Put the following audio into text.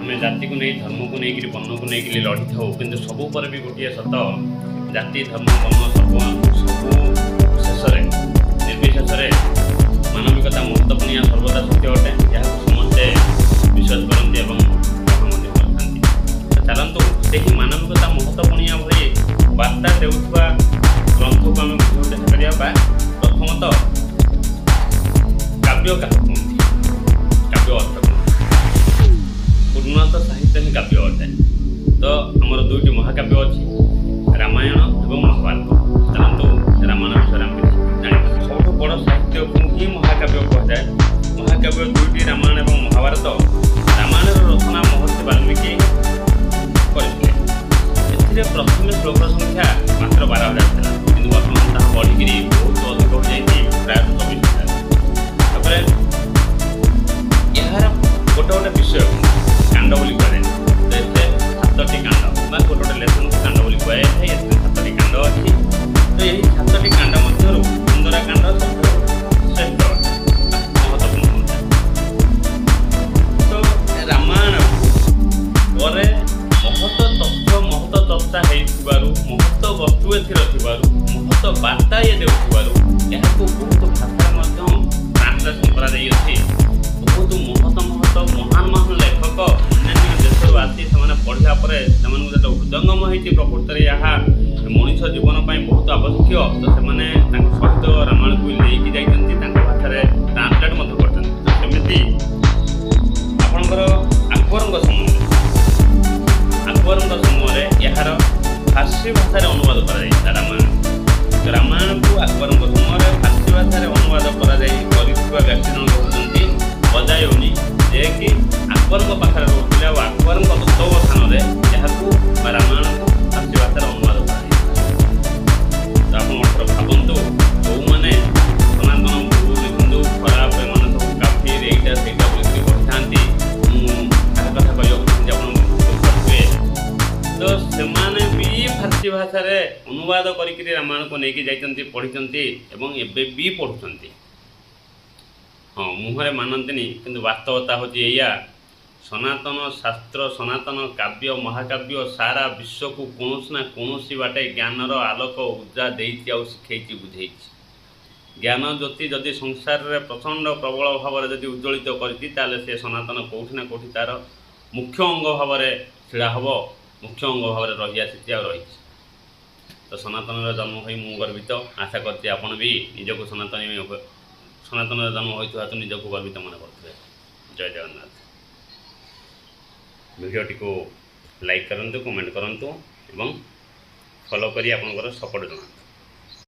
आम जाति को नहीं धर्म को लेकिन वर्ण को लेकिन लड़ी था कि सब पर भी गोटे सत जाति धर्म वर्ण सब शेष निर्विशेष मानविकता महत्वपूर्ण सर्वदा सत्य अटे यह समस्ते विश्वास करते चलतु से ही मानविकता महत्वपूर्ण भाई वार्ता देउथबा ग्रंथ को आम बुझे देखा प्रथमतः काव्य क्या काव्य अर्थ उन्नत साहित्य ही काव्य अटे। तो आमर दुईटी महाकाव्य अच्छी रामायण और महाभारत। चलतु रामायण विषय आम जाना सब बड़ साहित्य को ही महाकाव्य कहुए। महाकाव्य दुईटी रामायण और महाभारत। रामायण रचना महर्षि वाल्मीकि करते प्रथम श्लोक संख्या मात्र 12,000 था कि बर्तमान ताहा बढ़ी बहुत अधिक हो जाए प्राय 24,000। यार गोटे गोटे विषय कांड बोली कहे तो ये 7टी कांड गोटे गोटे लेसन को कांड बोली कहे 7टी कांड अच्छी। तो यही 7टी कांड मध्य सुंदरकांड सब श्रेष्ठ महत्वपूर्ण। तो रामायण पर महत्व तथ्य महत्व चर्चा महत्व वस्तु महत्व बार्ता ये देखार बहुत भाषा ट्रांसलेसन कर बहुत महत महान लेखक अन्य देश आसी पढ़ा पर जो हृदयंगम होती प्रकृत में मनीष जीवन बहुत आवश्यक। तो से सहित रामायण को लेकिन जाती भाषा ट्रांसलेट करमी आपणकर अकबर समय अकबर समय यार फारसी भाषा अनुवाद कर रामायण को अकबर समय फारसी भाषा अनुवाद कर व्यक्ति जन कहते बजायोनी जे कि अकबर पाखे रोकले और अकबर तत्वावधान में रामायण को फारसी भाषा अनुवाद कर। तो आप भावतु जो मैंने सनातन भूल हिंदू खराब सब काफी एटा से कहते कथा कहे तो से भी फारसी भाषा अनुवाद कर रामायण को लेकिन जाइए पढ़ी एवं भी पढ़ुंट। हाँ मुहरे मानती किंतु वास्तवता हूँ या सनातन शास्त्र सनातन काव्य महाकाव्य सारा विश्व को कौन ना कौन बाटे ज्ञानर आलोक ऊर्जा देती आ शिखे बुझे ज्ञान ज्योति जदि संसार में प्रचंड प्रबल भाव में जदि उज्ज्वलित कर से सनातन कौटि ना कौटि तार मुख्य अंग भाव ढड़ा हम मुख्य अंग भाव रही आसी आ रही। तो सनातन जन्म हो मु गर्वित आशा करती आपण भी निजक सनातन जन्म होता तो निजक गर्वित मन करते। जय जगन्नाथ। वीडियोटी को लाइक करंतु कमेंट करंतु एवं फॉलो करी आपनकर सपोर्ट जनातु।